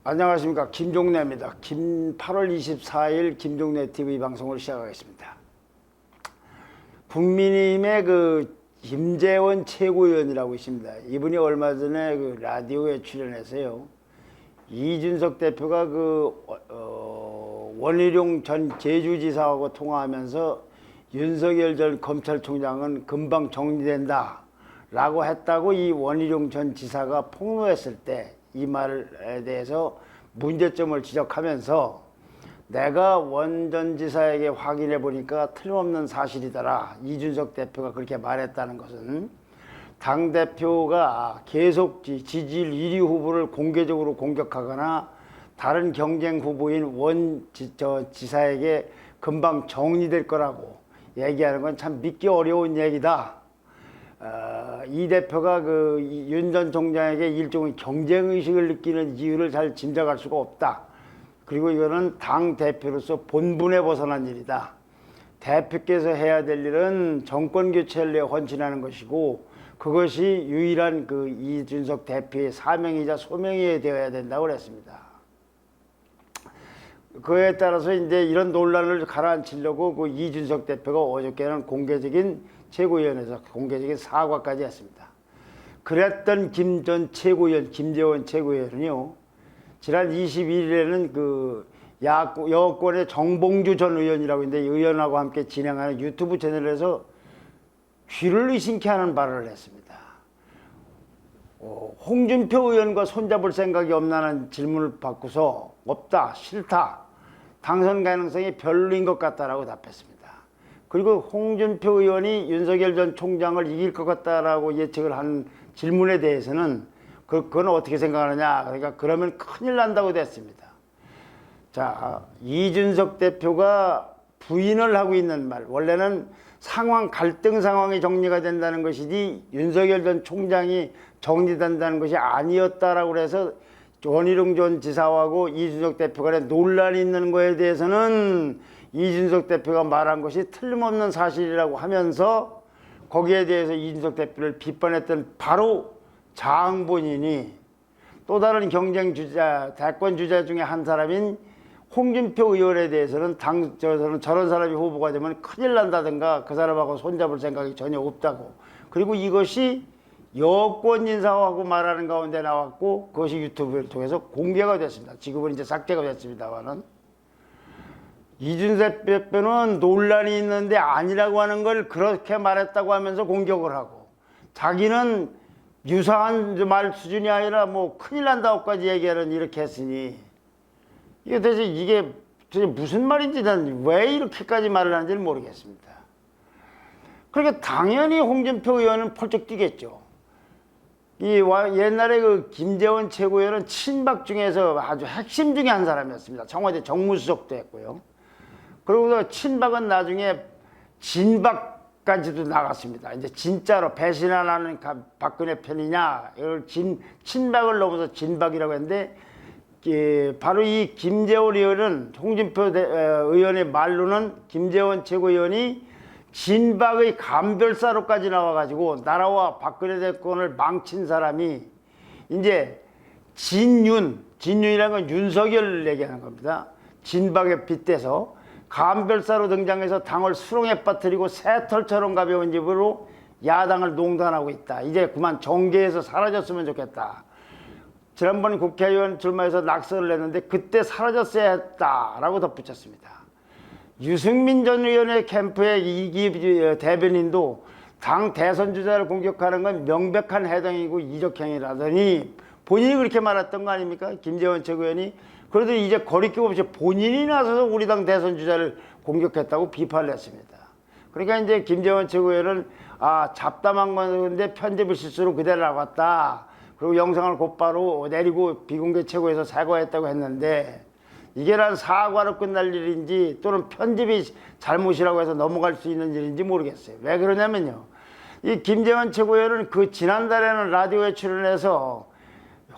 안녕하십니까, 김종래입니다. 8월 24일 김종래 TV 방송을 시작하겠습니다. 국민의힘의 김재원 최고위원이라고 있습니다. 이분이 얼마 전에 라디오에 출연해서요, 이준석 대표가 원희룡 전 제주지사하고 통화하면서 윤석열 전 검찰총장은 금방 정리된다 라고 했다고 이 원희룡 전 지사가 폭로했을 때 이 말에 대해서 문제점을 지적하면서 내가 원 전 지사에게 확인해 보니까 틀림없는 사실이더라, 이준석 대표가 그렇게 말했다는 것은 당대표가 계속 지지율 1위 후보를 공개적으로 공격하거나 다른 경쟁 후보인 원 지사에게 금방 정리될 거라고 얘기하는 건 참 믿기 어려운 얘기다. 이 대표가 윤 전 총장에게 일종의 경쟁의식을 느끼는 이유를 잘 짐작할 수가 없다. 그리고 이거는 당 대표로서 본분에 벗어난 일이다. 대표께서 해야 될 일은 정권 교체를 위해 헌신하는 것이고, 그것이 유일한 이준석 대표의 사명이자 소명이 되어야 된다고 그랬습니다. 그에 따라서 이제 이런 논란을 가라앉히려고 이준석 대표가 어저께는 공개적인 최고위원회에서 공개적인 사과까지 했습니다. 그랬던 김 전 최고위원, 김재원 최고위원은요, 지난 21일에는 여권의 정봉주 전 의원이라고 있는데, 의원하고 함께 진행하는 유튜브 채널에서 귀를 의심케 하는 발언을 했습니다. 홍준표 의원과 손잡을 생각이 없나는 질문을 받고서 없다, 싫다, 당선 가능성이 별로인 것 같다라고 답했습니다. 그리고 홍준표 의원이 윤석열 전 총장을 이길 것 같다라고 예측을 한 질문에 대해서는 그건 어떻게 생각하느냐, 그러니까 그러면 큰일 난다고 됐습니다. 자, 이준석 대표가 부인을 하고 있는 말, 원래는 갈등 상황이 정리가 된다는 것이지 윤석열 전 총장이 정리된다는 것이 아니었다라고 그래서 원희룡 전 지사하고 이준석 대표 간에 논란이 있는 거에 대해서는 이준석 대표가 말한 것이 틀림없는 사실이라고 하면서 거기에 대해서 이준석 대표를 비판했던 바로 장 본인이 또 다른 경쟁 주자, 대권 주자 중에 한 사람인 홍준표 의원에 대해서는 저런 사람이 후보가 되면 큰일 난다든가 그 사람하고 손잡을 생각이 전혀 없다고, 그리고 이것이 여권 인사하고 말하는 가운데 나왔고 그것이 유튜브를 통해서 공개가 됐습니다. 지금은 이제 삭제가 됐습니다만은, 이준석 대표는 논란이 있는데 아니라고 하는 걸 그렇게 말했다고 하면서 공격을 하고, 자기는 유사한 말 수준이 아니라 뭐 큰일 난다고까지 얘기하는, 이렇게 했으니 이게 도대체 무슨 말인지 난 왜 이렇게까지 말을 하는지를 모르겠습니다. 그러니까 당연히 홍준표 의원은 펄쩍 뛰겠죠. 옛날에 김재원 최고위원은 친박 중에서 아주 핵심 중에 한 사람이었습니다. 청와대 정무수석도 했고요. 그리고 친박은 나중에 진박까지도 나갔습니다. 이제 진짜로 배신 안 하는 박근혜 편이냐, 이걸 친박을 넘어서 진박이라고 했는데, 바로 이 김재원 의원은, 홍준표 의원의 말로는 김재원 최고위원이 진박의 감별사로까지 나와가지고 나라와 박근혜 대권을 망친 사람이 이제 진윤이라는 건 윤석열을 얘기하는 겁니다. 진박에 빗대서 감별사로 등장해서 당을 수렁에 빠뜨리고 새털처럼 가벼운 입으로 야당을 농단하고 있다. 이제 그만 정계에서 사라졌으면 좋겠다. 지난번 국회의원 출마해서 낙선을 했는데 그때 사라졌어야 했다라고 덧붙였습니다. 유승민 전 의원의 캠프의 이기 대변인도 당 대선 주자를 공격하는 건 명백한 해당이고 이적행위라더니 본인이 그렇게 말했던 거 아닙니까? 김재원 최고위원이. 그래도 이제 거리낌 없이 본인이 나서서 우리 당 대선 주자를 공격했다고 비판을 했습니다. 그러니까 이제 김재원 최고위원은 잡담한 건데 편집을 실수로 그대로 나갔다. 그리고 영상을 곧바로 내리고 비공개 최고에서 사과했다고 했는데, 이게 난 사과로 끝날 일인지 또는 편집이 잘못이라고 해서 넘어갈 수 있는 일인지 모르겠어요. 왜 그러냐면요, 이 김재원 최고위원은 지난달에는 라디오에 출연해서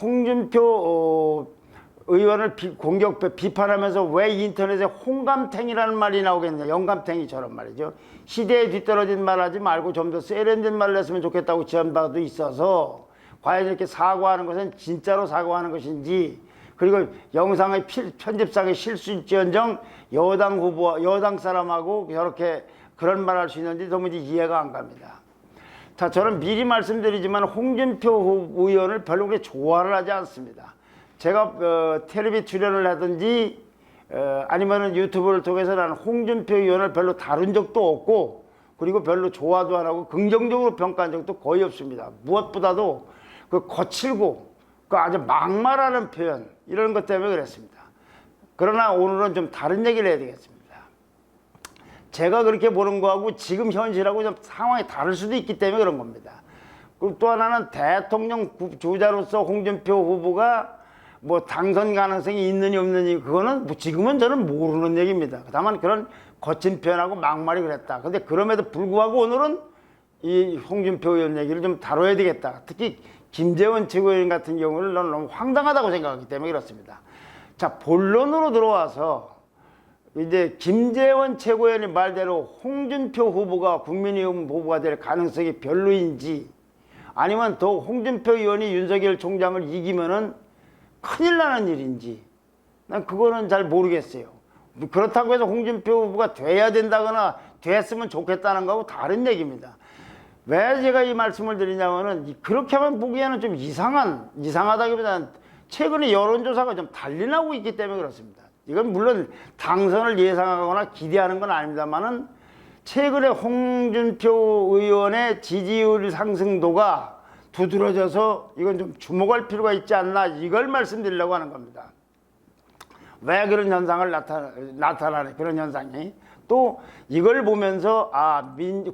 홍준표 의원을 비판하면서 왜 인터넷에 홍감탱이라는 말이 나오겠냐, 영감탱이처럼 말이죠. 시대에 뒤떨어진 말 하지 말고 좀 더 세련된 말을 했으면 좋겠다고 지원바도 있어서 과연 이렇게 사과하는 것은 진짜로 사과하는 것인지, 그리고 영상의 편집상의 실수일지언정 여당 후보, 여당 사람하고 저렇게 그런 말 할 수 있는지 도무지 이해가 안 갑니다. 자, 저는 미리 말씀드리지만 홍준표 의원을 별로 그렇게 좋아를 하지 않습니다. 제가 텔레비 출연을 하든지 아니면 유튜브를 통해서 나는 홍준표 의원을 별로 다룬 적도 없고, 그리고 별로 좋아도 안 하고 긍정적으로 평가한 적도 거의 없습니다. 무엇보다도 그 거칠고 그 아주 막말하는 표현, 이런 것 때문에 그랬습니다. 그러나 오늘은 좀 다른 얘기를 해야 되겠습니다. 제가 그렇게 보는 거하고 지금 현실하고 좀 상황이 다를 수도 있기 때문에 그런 겁니다. 그리고 또 하나는 대통령 주자로서 홍준표 후보가 뭐 당선 가능성이 있느니 없느니, 그거는 뭐 지금은 저는 모르는 얘기입니다. 다만 그런 거친 표현하고 막말이 그랬다. 근데 그럼에도 불구하고 오늘은 이 홍준표 의원 얘기를 좀 다뤄야 되겠다. 특히 김재원 최고위원 같은 경우를 너무 황당하다고 생각하기 때문에 그렇습니다. 자, 본론으로 들어와서 이제 김재원 최고위원의 말대로 홍준표 후보가 국민의힘 후보가 될 가능성이 별로인지, 아니면 더 홍준표 의원이 윤석열 총장을 이기면은 큰일 나는 일인지, 난 그거는 잘 모르겠어요. 그렇다고 해서 홍준표 후보가 돼야 된다거나 됐으면 좋겠다는 거하고 다른 얘기입니다. 왜 제가 이 말씀을 드리냐면은, 그렇게만 보기에는 좀 이상하다기보다는 최근에 여론조사가 좀 달리 나오고 있기 때문에 그렇습니다. 이건 물론 당선을 예상하거나 기대하는 건 아닙니다만은, 최근에 홍준표 의원의 지지율 상승도가 두드러져서 이건 좀 주목할 필요가 있지 않나, 이걸 말씀드리려고 하는 겁니다. 왜 그런 현상을 나타나는 그런 현상이, 또 이걸 보면서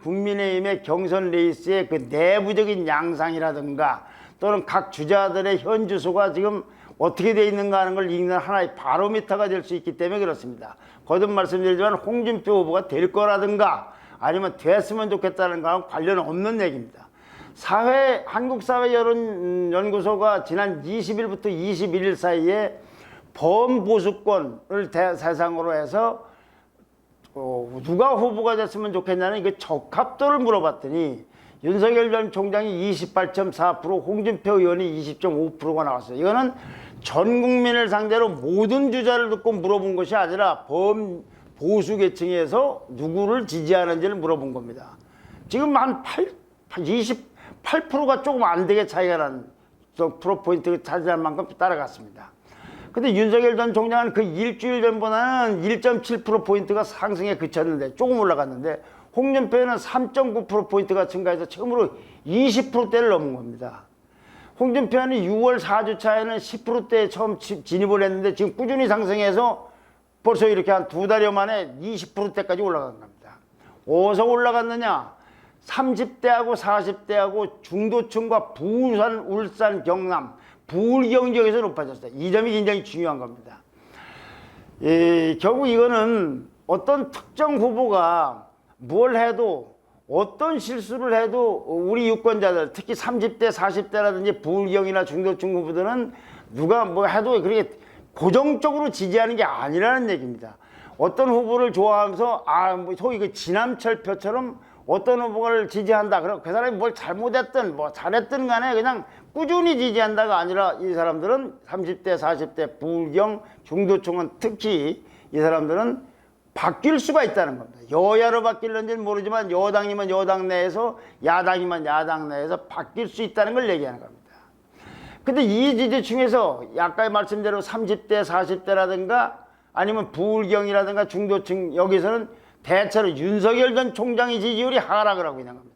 국민의힘의 경선 레이스의 그 내부적인 양상이라든가 또는 각 주자들의 현주소가 지금 어떻게 돼 있는가 하는 걸 읽는 하나의 바로미터가 될 수 있기 때문에 그렇습니다. 거듭 말씀드리지만 홍준표 후보가 될 거라든가 아니면 됐으면 좋겠다는 거랑 관련 없는 얘기입니다. 한국사회여론연구소가 지난 20일부터 21일 사이에 범보수권을 대상으로 해서 누가 후보가 됐으면 좋겠냐는 그 적합도를 물어봤더니 윤석열 전 총장이 28.4%, 홍준표 의원이 20.5%가 나왔어요. 이거는 전 국민을 상대로 모든 주자를 듣고 물어본 것이 아니라 범보수 계층에서 누구를 지지하는지를 물어본 겁니다. 지금 한 28%가 조금 안 되게 차이가 난 프로포인트를 차지할 만큼 따라갔습니다. 근데 윤석열 전 총장은 그 일주일 전보다는 1.7%포인트가 상승에 그쳤는데, 조금 올라갔는데, 홍준표는 3.9%포인트가 증가해서 처음으로 20%대를 넘은 겁니다. 홍준표는 6월 4주차에는 10%대에 처음 진입을 했는데 지금 꾸준히 상승해서 벌써 이렇게 한 2달여 만에 20%대까지 올라간 겁니다. 어디서 올라갔느냐? 30대하고 40대하고 중도층과 부산, 울산, 경남, 부울경 지역에서 높아졌어요. 이 점이 굉장히 중요한 겁니다. 결국 이거는 어떤 특정 후보가 뭘 해도, 어떤 실수를 해도 우리 유권자들, 특히 30대, 40대라든지 부울경이나 중도층 후보들은 누가 뭐 해도 그렇게 고정적으로 지지하는 게 아니라는 얘기입니다. 어떤 후보를 좋아하면서 뭐 소위 그 지남철표처럼 어떤 후보를 지지한다, 그럼 그 사람이 뭘 잘못했든 뭐 잘했든 간에 그냥 꾸준히 지지한다가 아니라, 이 사람들은 30대, 40대, 부울경, 중도층은 특히 이 사람들은 바뀔 수가 있다는 겁니다. 여야로 바뀔는지는 모르지만 여당이면 여당 내에서, 야당이면 야당 내에서 바뀔 수 있다는 걸 얘기하는 겁니다. 근데 이 지지층에서 아까 말씀대로 30대, 40대라든가 아니면 부울경이라든가 중도층, 여기서는 대체로 윤석열 전 총장의 지지율이 하락을 하고 있는 겁니다.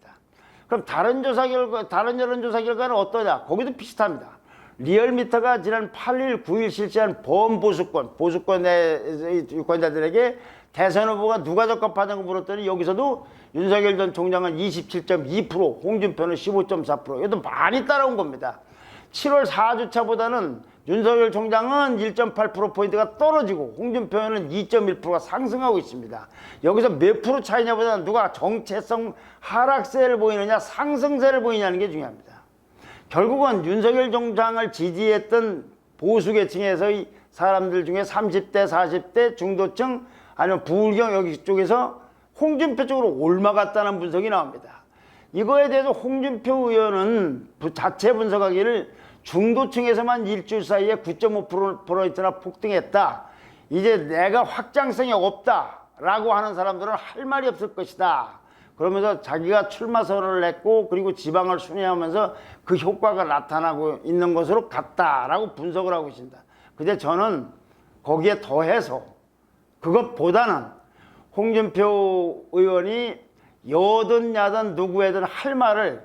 그럼 다른 여론조사 결과는 어떠냐? 거기도 비슷합니다. 리얼미터가 지난 8일, 9일 실시한 보수권 내 유권자들에게 대선 후보가 누가 적합하냐고 물었더니, 여기서도 윤석열 전 총장은 27.2%, 홍준표는 15.4%, 이것도 많이 따라온 겁니다. 7월 4주차보다는 윤석열 총장은 1.8%포인트가 떨어지고 홍준표는 2.1%가 상승하고 있습니다. 여기서 몇 프로 차이냐보다는 누가 정체성 하락세를 보이느냐 상승세를 보이냐는 게 중요합니다. 결국은 윤석열 총장을 지지했던 보수계층에서의 사람들 중에 30대, 40대, 중도층 아니면 부울경 여기 쪽에서 홍준표 쪽으로 옮아갔다는 분석이 나옵니다. 이거에 대해서 홍준표 의원은 자체 분석하기를 중도층에서만 일주일 사이에 9.5%나 폭등했다. 이제 내가 확장성이 없다라고 하는 사람들은 할 말이 없을 것이다. 그러면서 자기가 출마 선언을 했고 그리고 지방을 순회하면서 그 효과가 나타나고 있는 것으로 같다라고 분석을 하고 있습니다. 근데 저는 거기에 더해서 그것보다는 홍준표 의원이 여든 야든 누구에든 할 말을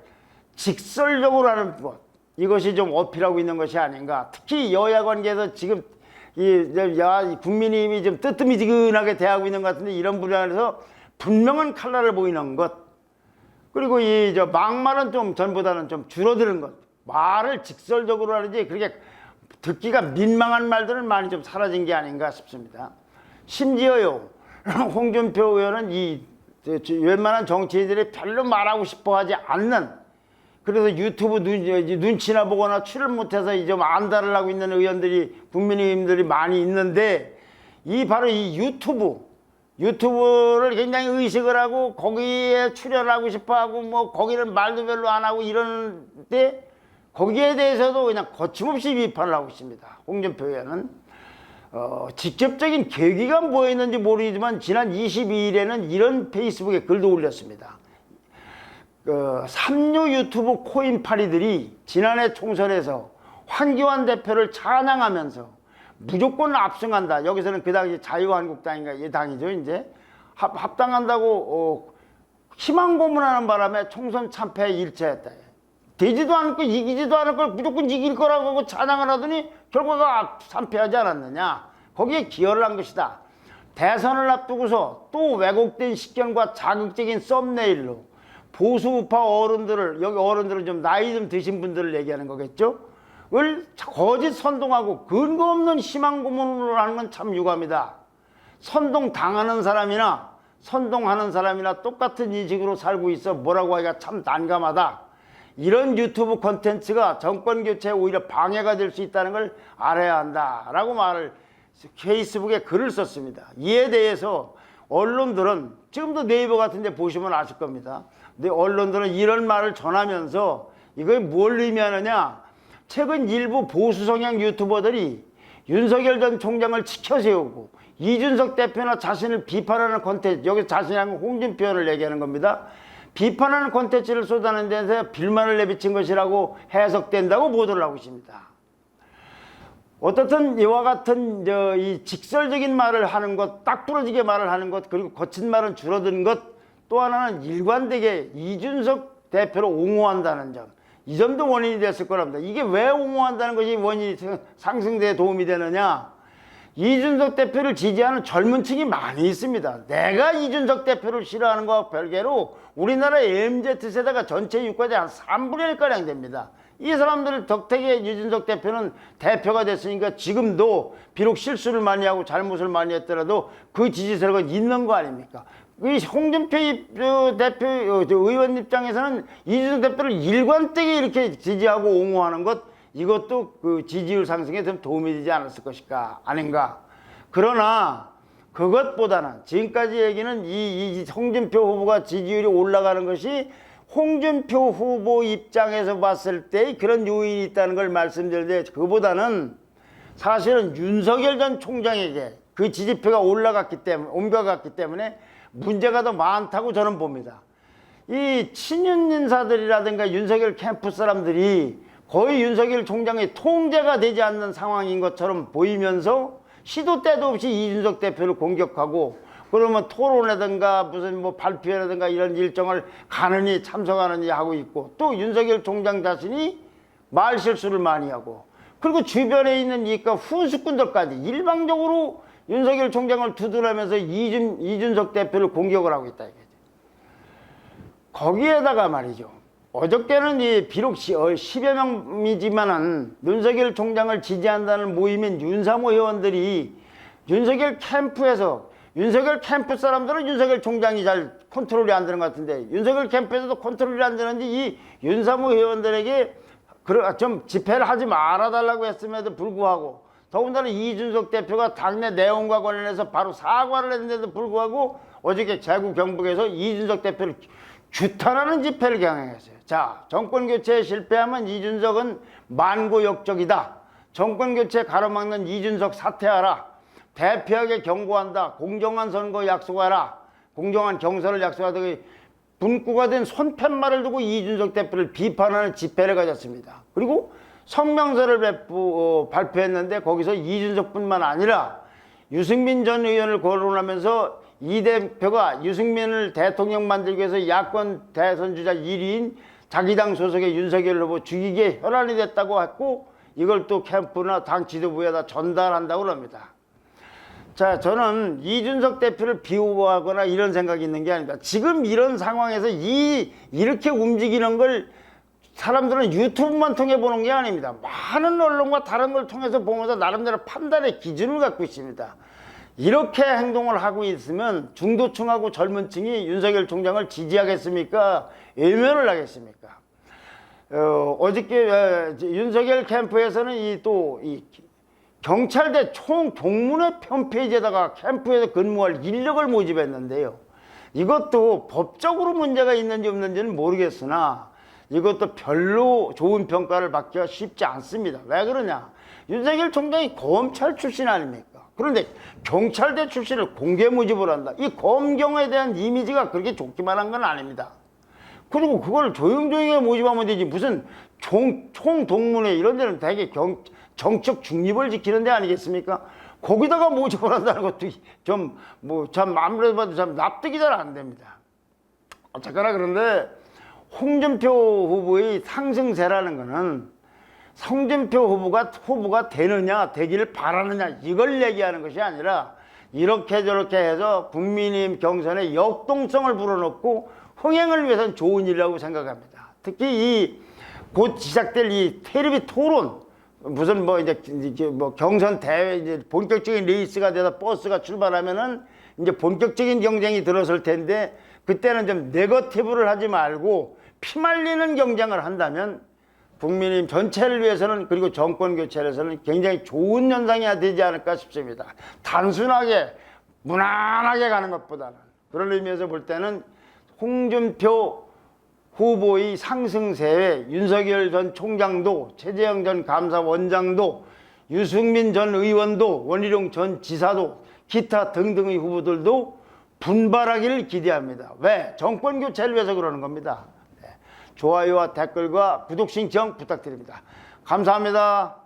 직설적으로 하는 것, 이것이 좀 어필하고 있는 것이 아닌가. 특히 여야 관계에서 지금 국민의힘이 좀 뜨뜻미지근하게 대하고 있는 것 같은데 이런 분야에서 분명한 칼날을 보이는 것, 그리고 막말은 좀 전보다는 좀 줄어드는 것, 말을 직설적으로 하는지 그렇게 듣기가 민망한 말들은 많이 좀 사라진 게 아닌가 싶습니다. 심지어요, 홍준표 의원은 웬만한 정치인들이 별로 말하고 싶어 하지 않는, 그래서 유튜브 눈치나 보거나 출연 못해서 좀 안달을 하고 있는 의원들이, 국민의힘들이 많이 있는데, 바로 이 유튜브를 굉장히 의식을 하고 거기에 출연하고 싶어 하고 뭐 거기는 말도 별로 안 하고 이러는데 거기에 대해서도 그냥 거침없이 비판을 하고 있습니다. 홍준표 의원은 직접적인 계기가 뭐였는지 모르지만 지난 22일에는 이런 페이스북에 글도 올렸습니다. 삼류 유튜브 코인파리들이 지난해 총선에서 황교안 대표를 찬양하면서 무조건 압승한다. 여기서는 그 당시 자유한국당인가 이 당이죠. 이제 합당한다고 희망 고문하는 바람에 총선 참패에 일치했다. 되지도 않고 이기지도 않을 걸 무조건 이길 거라고 하고 찬양을 하더니 결과가 참패하지 않았느냐. 거기에 기여를 한 것이다. 대선을 앞두고서 또 왜곡된 식견과 자극적인 썸네일로 보수 우파 어른들을, 여기 어른들은 좀 나이 좀 드신 분들을 얘기하는 거겠죠? 을 거짓 선동하고 근거 없는 희망 고문을 하는 건 참 유감이다. 선동 당하는 사람이나 선동하는 사람이나 똑같은 인식으로 살고 있어 뭐라고 하기가 참 난감하다. 이런 유튜브 콘텐츠가 정권 교체에 오히려 방해가 될 수 있다는 걸 알아야 한다 라고 페이스북에 글을 썼습니다. 이에 대해서 언론들은, 지금도 네이버 같은 데 보시면 아실 겁니다. 근데 언론들은 이런 말을 전하면서 이걸 뭘 의미하느냐, 최근 일부 보수 성향 유튜버들이 윤석열 전 총장을 치켜세우고 이준석 대표나 자신을 비판하는 콘텐츠, 여기 자신이 홍준표 의원을 얘기하는 겁니다. 비판하는 콘텐츠를 쏟아내는 데서 빌만을 내비친 것이라고 해석된다고 보도를 하고 있습니다. 어떻든 이와 같은 이 직설적인 말을 하는 것, 딱 부러지게 말을 하는 것, 그리고 거친 말은 줄어드는 것, 또 하나는 일관되게 이준석 대표를 옹호한다는 점, 이 점도 원인이 됐을 거랍니다. 이게 왜 옹호한다는 것이 원인이 상승대에 도움이 되느냐? 이준석 대표를 지지하는 젊은 층이 많이 있습니다. 내가 이준석 대표를 싫어하는 것과 별개로 우리나라 MZ세대가 전체 유권자의 한 3분의 1가량 됩니다. 이 사람들 덕택에 이준석 대표는 대표가 됐으니까 지금도 비록 실수를 많이 하고 잘못을 많이 했더라도 그 지지 세력은 있는 거 아닙니까? 이 홍준표 대표 의원 입장에서는 이준석 대표를 일관되게 이렇게 지지하고 옹호하는 것, 이것도 그 지지율 상승에 좀 도움이 되지 않았을 것일까, 아닌가. 그러나 그것보다는 지금까지 얘기는 이 홍준표 후보가 지지율이 올라가는 것이 홍준표 후보 입장에서 봤을 때 그런 요인이 있다는 걸 말씀드리는데, 그보다는 사실은 윤석열 전 총장에게 그 지지표가 옮겨갔기 때문에 문제가 더 많다고 저는 봅니다. 이 친윤 인사들이라든가 윤석열 캠프 사람들이 거의 윤석열 총장의 통제가 되지 않는 상황인 것처럼 보이면서 시도 때도 없이 이준석 대표를 공격하고, 그러면 토론이라든가 무슨 뭐 발표라든가 이런 일정을 가느니 참석하느니 하고 있고, 또 윤석열 총장 자신이 말 실수를 많이 하고, 그리고 주변에 있는 후수꾼들까지 일방적으로 윤석열 총장을 두드리면서 이준석 대표를 공격을 하고 있다 이거죠. 거기에다가 말이죠, 어저께는 비록 10여 명이지만은 윤석열 총장을 지지한다는 모임인 윤사모 의원들이 윤석열 캠프에서, 윤석열 캠프 사람들은 윤석열 총장이 잘 컨트롤이 안 되는 것 같은데 윤석열 캠프에서도 컨트롤이 안 되는지 이 윤사모 의원들에게 좀 집회를 하지 말아달라고 했음에도 불구하고, 더군다나 이준석 대표가 당내 내용과 관련해서 바로 사과를 했는데도 불구하고 어저께 제국 경북에서 이준석 대표를 규탄하는 집회를 경행했어요. 자, 정권교체에 실패하면 이준석은 만고역적이다. 정권교체 가로막는 이준석 사퇴하라. 대표에게 경고한다. 공정한 선거 약속하라. 공정한 경선을 약속하다. 분꾸가 된 손팻말을 두고 이준석 대표를 비판하는 집회를 가졌습니다. 그리고 성명서를 발표했는데 거기서 이준석뿐만 아니라 유승민 전 의원을 거론하면서 이 대표가 유승민을 대통령 만들기 위해서 야권 대선주자 1위인 자기 당 소속의 윤석열 후보 죽이기에 혈안이 됐다고 했고 이걸 또 캠프나 당 지도부에다 전달한다고 합니다. 자, 저는 이준석 대표를 비호하거나 이런 생각이 있는 게 아닙니다. 지금 이런 상황에서 이렇게 움직이는 걸 사람들은 유튜브만 통해 보는 게 아닙니다. 많은 언론과 다른 걸 통해서 보면서 나름대로 판단의 기준을 갖고 있습니다. 이렇게 행동을 하고 있으면 중도층하고 젊은 층이 윤석열 총장을 지지하겠습니까? 외면을 하겠습니까? 어저께 윤석열 캠프에서는 이 경찰대 총동문회 홈페이지에다가 캠프에서 근무할 인력을 모집했는데요. 이것도 법적으로 문제가 있는지 없는지는 모르겠으나 이것도 별로 좋은 평가를 받기가 쉽지 않습니다. 왜 그러냐? 윤석열 총장이 검찰 출신 아닙니까? 그런데 경찰대 출신을 공개 모집을 한다. 이 검경에 대한 이미지가 그렇게 좋기만 한 건 아닙니다. 그리고 그걸 조용조용히 모집하면 되지 무슨 총동문회 이런 데는 되게 정책 중립을 지키는 데 아니겠습니까? 거기다가 모집을 한다는 것도 참 아무래도 봐도 참 납득이 잘 안 됩니다. 어쨌거나 그런데 홍준표 후보의 상승세라는 거는 홍준표 후보가 되느냐 되기를 바라느냐 이걸 얘기하는 것이 아니라 이렇게 저렇게 해서 국민의힘 경선에 역동성을 불어넣고 흥행을 위해서는 좋은 일이라고 생각합니다. 특히 곧 시작될 이 텔레비 토론 무슨 경선 대회 이제 본격적인 레이스가 돼서 버스가 출발하면은 이제 본격적인 경쟁이 들어설 텐데 그때는 좀 네거티브를 하지 말고 피말리는 경쟁을 한다면 국민의힘 전체를 위해서는 그리고 정권 교체를 위해서는 굉장히 좋은 현상이 되지 않을까 싶습니다. 단순하게 무난하게 가는 것보다는 그런 의미에서 볼 때는 홍준표 후보의 상승세에 윤석열 전 총장도 최재형 전 감사원장도 유승민 전 의원도 원희룡 전 지사도 기타 등등의 후보들도 분발하기를 기대합니다. 왜? 정권 교체를 위해서 그러는 겁니다. 네. 좋아요와 댓글과 구독 신청 부탁드립니다. 감사합니다.